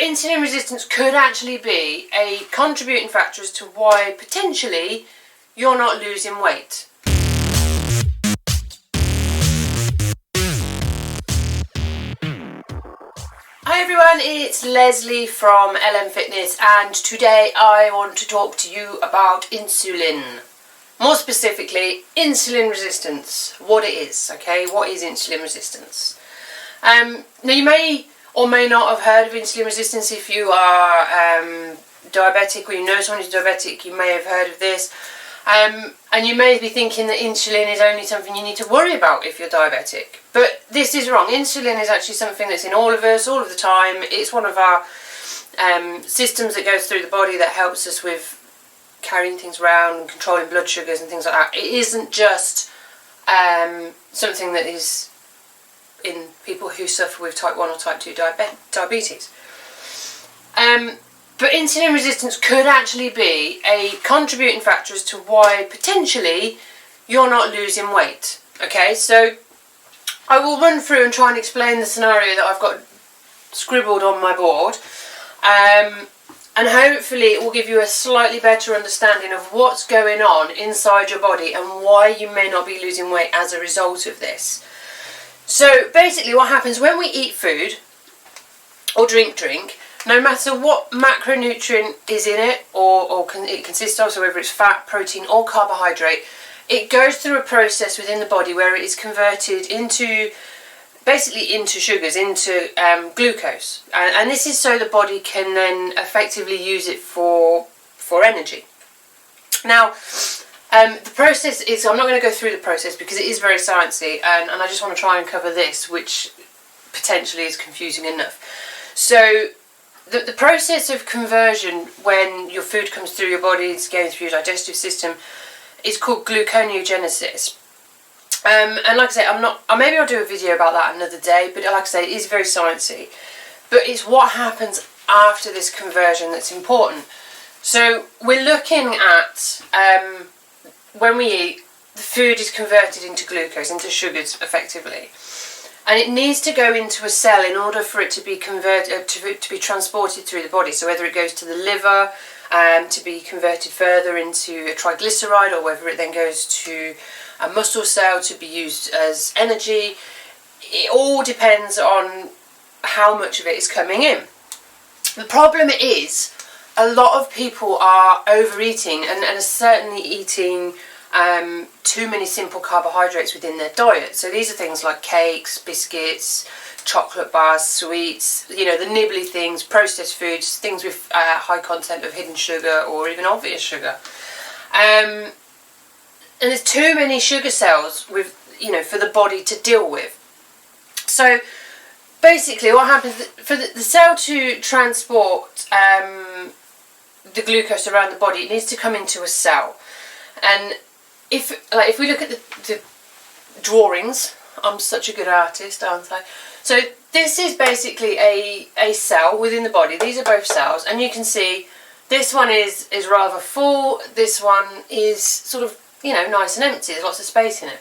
insulin resistance could actually be a contributing factor as to why potentially you're not losing weight. Hi everyone, it's Leslie from LM Fitness, and today I want to talk to you about insulin. More specifically, insulin resistance, what it is, okay? What is insulin resistance? Now you may or may not have heard of insulin resistance. If you are diabetic, or you know someone who's diabetic, you may have heard of this. And you may be thinking that insulin is only something you need to worry about if you're diabetic. But this is wrong. Insulin is actually something that's in all of us, all of the time. It's one of our systems that goes through the body that helps us with carrying things around and controlling blood sugars and things like that. It isn't just something that is in people who suffer with type 1 or type 2 diabetes. But insulin resistance could actually be a contributing factor as to why potentially you're not losing weight. Okay, so I will run through and try and explain the scenario that I've got scribbled on my board, and hopefully it will give you a slightly better understanding of what's going on inside your body and why you may not be losing weight as a result of this. So basically what happens when we eat food or drink, no matter what macronutrient is in it or it consists of, so whether it's fat, protein or carbohydrate, it goes through a process within the body where it is converted into sugars, into glucose. And this is so the body can then effectively use it for energy. Now, the process is, I'm not going to go through the process because it is very sciencey, and I just want to try and cover this, which potentially is confusing enough. So the process of conversion when your food comes through your body, it's going through your digestive system, is called gluconeogenesis. And like I say, maybe I'll do a video about that another day, but like I say, it is very sciencey. But it's what happens after this conversion that's important. So we're looking at when we eat, the food is converted into glucose, into sugars effectively. And it needs to go into a cell in order for it to be converted, to be transported through the body. So whether it goes to the liver to be converted further into a triglyceride, or whether it then goes to a muscle cell to be used as energy, it all depends on how much of it is coming in. The problem is a lot of people are overeating and are certainly eating too many simple carbohydrates within their diet. So these are things like cakes, biscuits, chocolate bars, sweets, the nibbly things, processed foods, things with high content of hidden sugar or even obvious sugar. And there's too many sugar cells with, for the body to deal with. So basically what happens, for the cell to transport the glucose around the body, it needs to come into a cell. And if we look at the drawings, I'm such a good artist, aren't I? So this is basically a cell within the body. These are both cells, and you can see this one is rather full, this one is sort of, nice and empty, there's lots of space in it.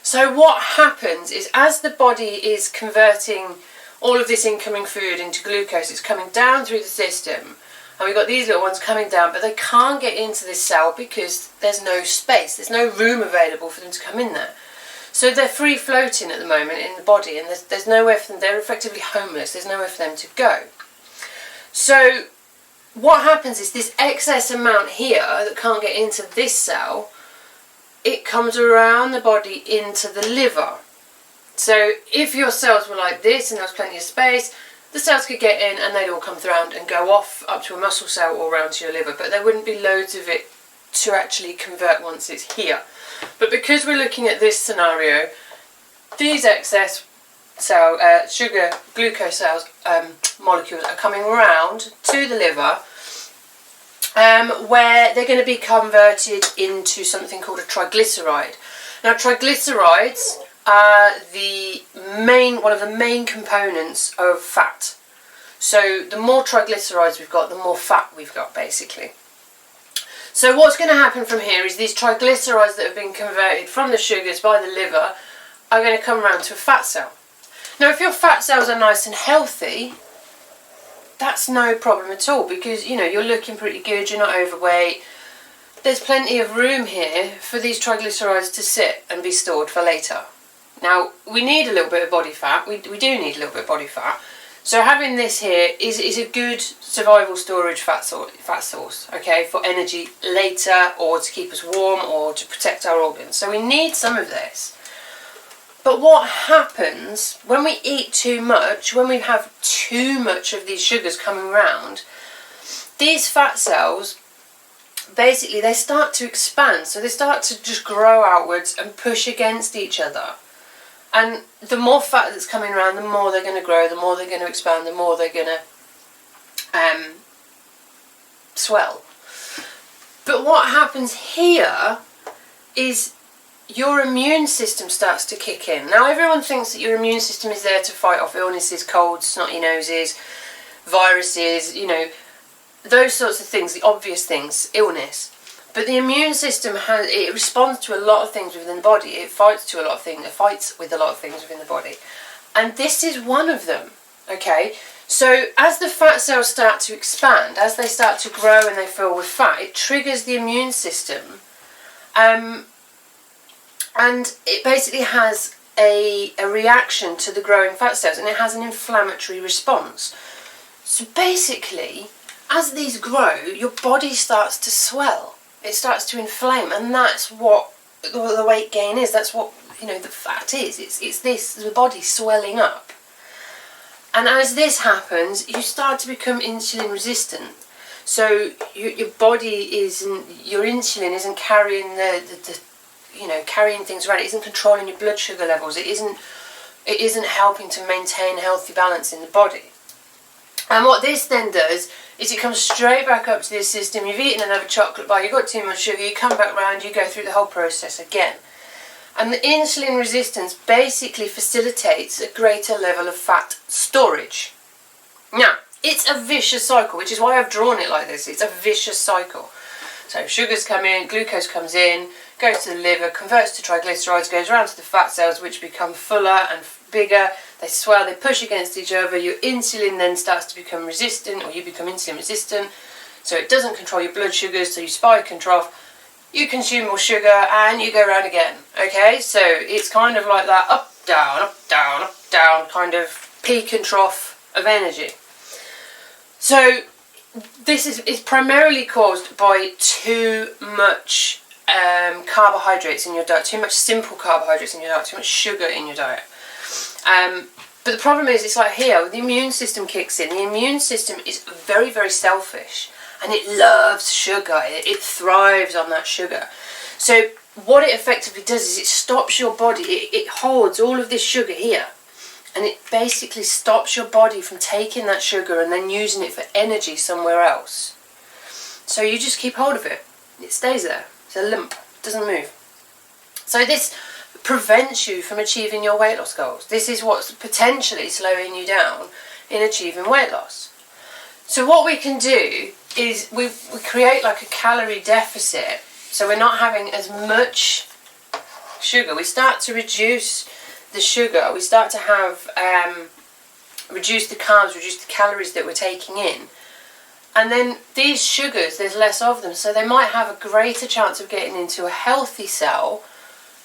So what happens is, as the body is converting all of this incoming food into glucose, it's coming down through the system. And we've got these little ones coming down, but they can't get into this cell because there's no space, there's no room available for them to come in there. So they're free floating at the moment in the body, and there's nowhere for them, they're effectively homeless, there's nowhere for them to go. So what happens is this excess amount here that can't get into this cell, it comes around the body into the liver. So if your cells were like this and there was plenty of space, the cells could get in and they'd all come around and go off up to a muscle cell or around to your liver, but there wouldn't be loads of it to actually convert once it's here. But because we're looking at this scenario, these excess cell sugar glucose cells molecules are coming around to the liver, where they're going to be converted into something called a triglyceride. Now triglycerides are one of the main components of fat. So the more triglycerides we've got, the more fat we've got, basically. So what's going to happen from here is these triglycerides that have been converted from the sugars by the liver are going to come around to a fat cell. Now if your fat cells are nice and healthy, that's no problem at all, because you know you're looking pretty good, you're not overweight. There's plenty of room here for these triglycerides to sit and be stored for later. Now, we need a little bit of body fat. We do need a little bit of body fat. So having this here is a good survival storage fat source, okay, for energy later, or to keep us warm, or to protect our organs. So we need some of this. But what happens when we eat too much, when we have too much of these sugars coming around, these fat cells, basically they start to expand. So they start to just grow outwards and push against each other. And the more fat that's coming around, the more they're going to grow, the more they're going to expand, the more they're going to swell. But what happens here is your immune system starts to kick in. Now, everyone thinks that your immune system is there to fight off illnesses, colds, snotty noses, viruses, you know, those sorts of things, the obvious things, illness. But the immune system it responds to a lot of things within the body. It fights with a lot of things within the body. And this is one of them, okay? So as the fat cells start to expand, as they start to grow and they fill with fat, it triggers the immune system. And it basically has a reaction to the growing fat cells, and it has an inflammatory response. So basically, as these grow, your body starts to swell. It starts to inflame, and that's what the weight gain is. That's what, you know, the fat is. It's this, the body swelling up. And as this happens, you start to become insulin resistant. So your body your insulin isn't carrying carrying things around. It isn't controlling your blood sugar levels. It isn't helping to maintain healthy balance in the body. And what this then does is it comes straight back up to this system. You've eaten another chocolate bar, you've got too much sugar, you come back round, you go through the whole process again. And the insulin resistance basically facilitates a greater level of fat storage. Now, it's a vicious cycle, which is why I've drawn it like this. It's a vicious cycle. So sugars come in, glucose comes in, goes to the liver, converts to triglycerides, goes around to the fat cells, which become fuller and bigger. They swell, they push against each other. Your insulin then starts to become resistant, or you become insulin resistant. So it doesn't control your blood sugars, so you spike and trough. You consume more sugar and you go around again. Okay, so it's kind of like that up, down kind of peak and trough of energy. So this is primarily caused by too much carbohydrates in your diet, too much simple carbohydrates in your diet, too much sugar in your diet. But the problem is, it's like here, the immune system kicks in. The immune system is very, very selfish, and it loves sugar. It thrives on that sugar. So what it effectively does is it stops your body, it holds all of this sugar here, and it basically stops your body from taking that sugar and then using it for energy somewhere else. So you just keep hold of it. It stays there. It's a lump. It doesn't move. So this prevents you from achieving your weight loss goals. This is what's potentially slowing you down in achieving weight loss. So what we can do is we create like a calorie deficit, so we're not having as much sugar. We start to reduce the sugar. We start to have reduce the carbs, reduce the calories that we're taking in. And then these sugars, there's less of them, so they might have a greater chance of getting into a healthy cell.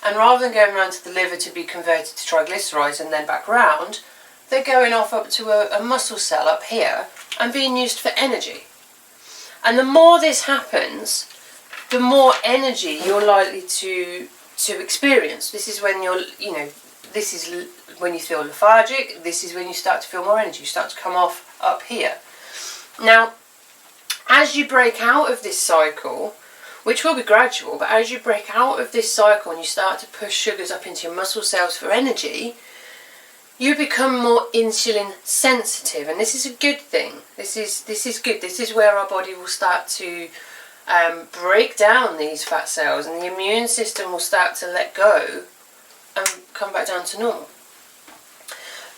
And rather than going around to the liver to be converted to triglycerides and then back round, they're going off up to a muscle cell up here and being used for energy. And the more this happens, the more energy you're likely to experience. This is when this is when you feel lethargic. This is when you start to feel more energy. You start to come off up here. Now, as you break out of this cycle, which will be gradual, but as you break out of this cycle and you start to push sugars up into your muscle cells for energy, you become more insulin sensitive, and this is a good thing. This is good. This is where our body will start to break down these fat cells, and the immune system will start to let go and come back down to normal.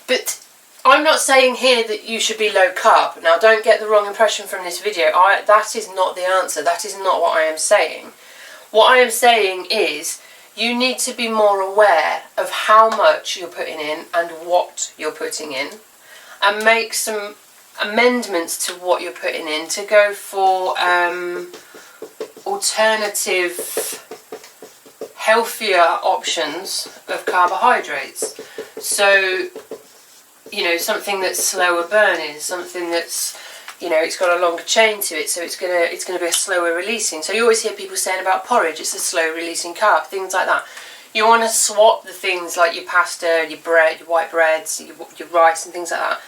But I'm not saying here that you should be low carb. Now, don't get the wrong impression from this video. That is not the answer. That is not what I am saying. What I am saying is you need to be more aware of how much you're putting in and what you're putting in, and make some amendments to what you're putting in to go for alternative, healthier options of carbohydrates. So, you know, something that's slower burning, something that's, you know, it's got a longer chain to it, so it's gonna be a slower releasing. So you always hear people saying about porridge, it's a slow releasing carb, things like that. You want to swap the things like your pasta, your bread, your white breads, your rice and things like that,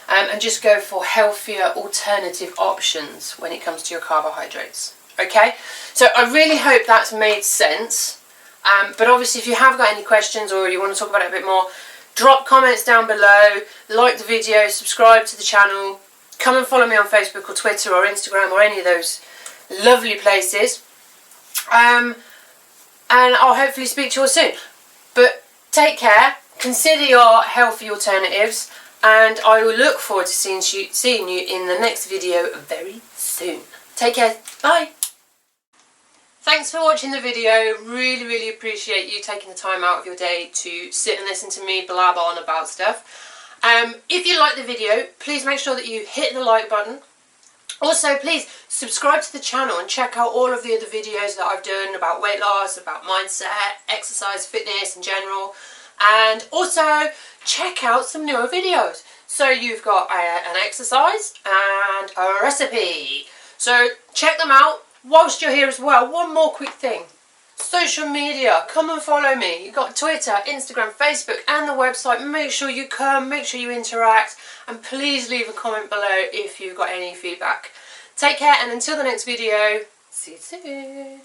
and just go for healthier alternative options when it comes to your carbohydrates. Okay, so I really hope that's made sense. But obviously, if you have got any questions or you want to talk about it a bit more, drop comments down below, like the video, subscribe to the channel. Come and follow me on Facebook or Twitter or Instagram or any of those lovely places. And I'll hopefully speak to you all soon. But take care, consider your healthy alternatives, and I will look forward to seeing you in the next video very soon. Take care, bye. Thanks for watching the video. Really appreciate you taking the time out of your day to sit and listen to me blab on about stuff. If you like the video, please make sure that you hit the like button. Also, please subscribe to the channel and check out all of the other videos that I've done about weight loss, about mindset, exercise, fitness in general. And also, check out some newer videos. So you've got an exercise and a recipe. So check them out. Whilst you're here as well, one more quick thing. Social media, come and follow me. You've got Twitter, Instagram, Facebook and the website. Make sure you come, make sure you interact, and please leave a comment below if you've got any feedback. Take care, and until the next video, see you soon.